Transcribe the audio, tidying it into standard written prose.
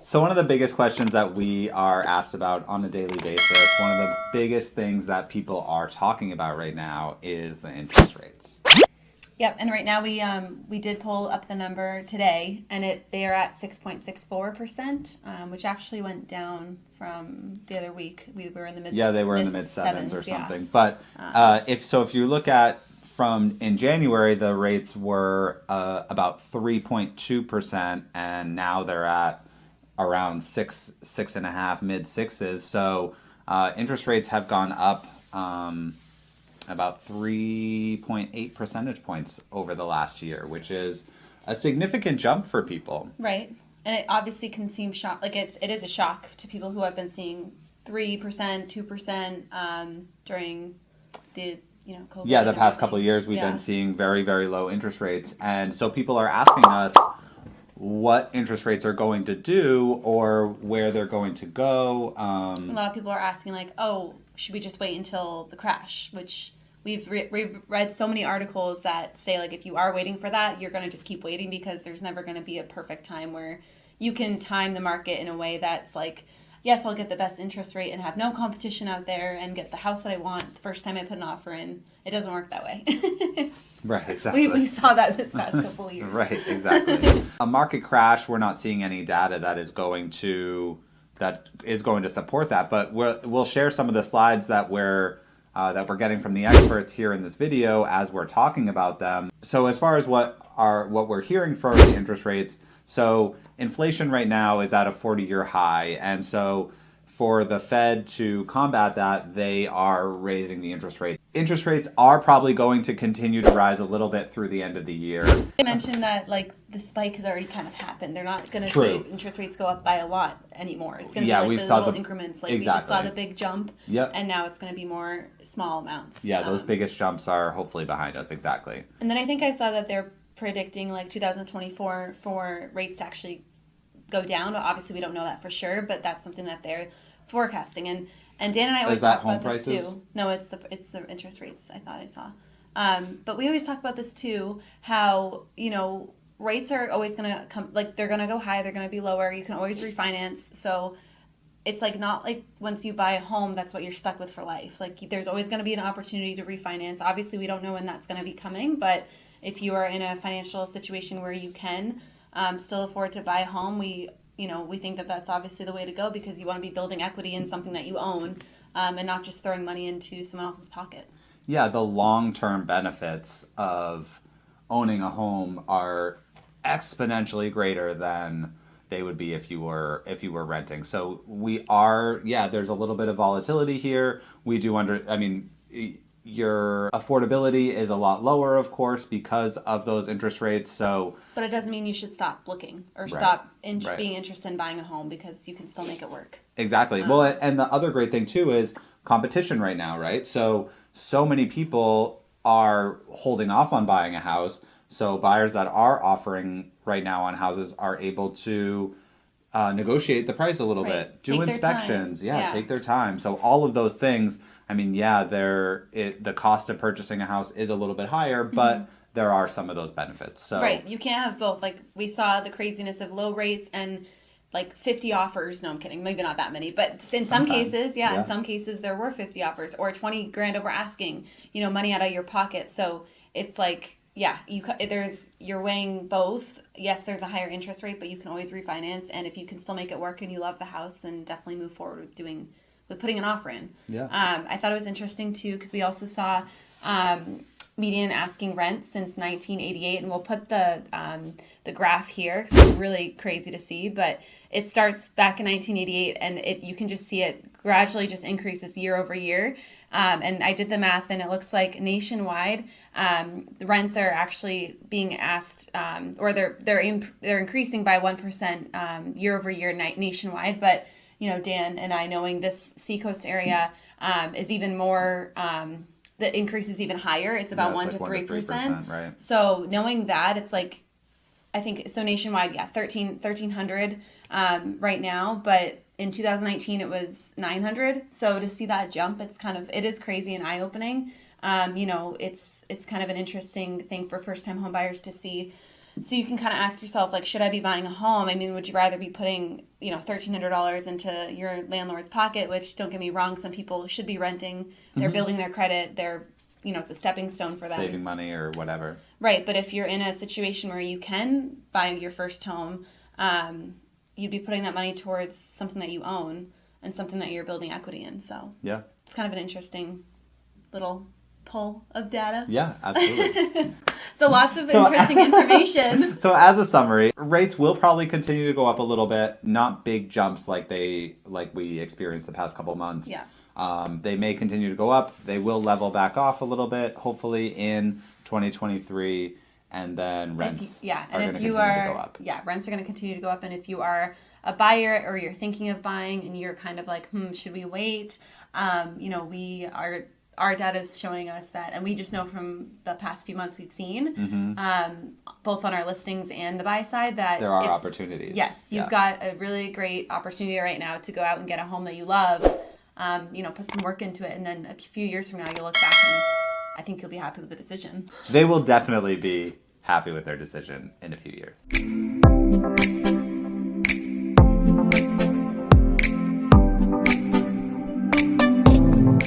So one of the biggest questions that we are asked about on a daily basis, one of the biggest things that people are talking about right now is the interest rates. Yep, and right now we did pull up the number today, and they are at 6.64%, which actually went down from the other week. We were in the mid They were in the mid sevens or something. Yeah. But if you look at in January, the rates were about 3.2%, and now they're at around 6.5, mid sixes. So interest rates have gone up about 3.8 percentage points over the last year, which is a significant jump for people. Right. And it obviously can seem it is a shock to people who have been seeing 3%, 2% during the COVID. Yeah, the past couple of years we've been seeing very, very low interest rates. And so people are asking us what interest rates are going to do or where they're going to go. A lot of people are asking should we just wait until the crash, which we've read so many articles that say if you are waiting for that, you're going to just keep waiting because there's never going to be a perfect time where you can time the market in a way that's yes, I'll get the best interest rate and have no competition out there and get the house that I want the first time I put an offer in. It doesn't work that way. Right, exactly. We saw that this past couple of years. Right, exactly. A market crash, we're not seeing any data that is going to support that, but we'll share some of the slides that we're getting from the experts here in this video as we're talking about them. So as far as what we're hearing from the interest rates, so inflation right now is at a 40-year high, and so for the Fed to combat that, they are raising the interest rate. Interest rates are probably going to continue to rise a little bit through the end of the year. They mentioned that the spike has already kind of happened. They're not going to say interest rates go up by a lot anymore. It's going to be the little increments. We just saw the big jump, and now it's going to be more small amounts. Yeah, those biggest jumps are hopefully behind us, exactly. And then I think I saw that they're predicting 2024 for rates to actually go down. Obviously, we don't know that for sure, but that's something that they're forecasting. And Dan and I always talk about this too. No, it's the interest rates. I thought I saw. But we always talk about this too. How rates are always going to come. They're going to go high. They're going to be lower. You can always refinance. So it's not once you buy a home, that's what you're stuck with for life. There's always going to be an opportunity to refinance. Obviously, we don't know when that's going to be coming, but if you are in a financial situation where you can still afford to buy a home, we think that that's obviously the way to go because you want to be building equity in something that you own and not just throwing money into someone else's pocket. Yeah, the long-term benefits of owning a home are exponentially greater than they would be if you were renting. So there's a little bit of volatility here. We do your affordability is a lot lower, of course, because of those interest rates. But it doesn't mean you should stop looking or stop being interested in buying a home because you can still make it work. Exactly. Well, and the other great thing too is competition right now, right? So many people are holding off on buying a house. So buyers that are offering right now on houses are able to negotiate the price a little bit, do inspections, take their time. So all of those things. The cost of purchasing a house is a little bit higher, but there are some of those benefits. So you can't have both. We saw the craziness of low rates and 50 offers. No, I'm kidding. Maybe not that many, but in some cases, in some cases there were 50 offers or 20 grand over asking. Money out of your pocket. So it's you're weighing both. Yes, there's a higher interest rate, but you can always refinance, and if you can still make it work and you love the house, then definitely move forward with putting an offer in. Yeah. I thought it was interesting too because we also saw median asking rent since 1988, and we'll put the graph here because it's really crazy to see. But it starts back in 1988, and you can just see it gradually just increases year over year. And I did the math, and it looks like nationwide, the rents are actually being asked, or they're increasing by 1% year over year nationwide, but Dan and I, knowing this seacoast area is even more, the increase is even higher. It's about 1 to 3%. Right. So knowing that, it's I think, so nationwide, 1,300 right now, but in 2019 it was 900. So to see that jump, it is crazy and eye-opening. It's kind of an interesting thing for first-time home buyers to see So you can kind of ask yourself, like, should I be buying a home? I mean, would you rather be putting, $1,300 into your landlord's pocket, which, don't get me wrong, some people should be renting. They're building their credit. They're, it's a stepping stone for them. Saving money or whatever. Right. But if you're in a situation where you can buy your first home, you'd be putting that money towards something that you own and something that you're building equity in. So yeah, it's kind of an interesting little pull of data. Yeah, absolutely. So lots of interesting information. So as a summary, rates will probably continue to go up a little bit, not big jumps like we experienced the past couple months. Yeah. They may continue to go up. They will level back off a little bit, hopefully in 2023, and then rents are going to continue to go up. Yeah, rents are going to continue to go up, and if you are a buyer or you're thinking of buying and you're kind of like, should we wait? Our data is showing us that, and we just know from the past few months we've seen, both on our listings and the buy side, that there are opportunities. Yes, you've got a really great opportunity right now to go out and get a home that you love. Put some work into it, and then a few years from now you'll look back and I think you'll be happy with the decision. They will definitely be happy with their decision in a few years.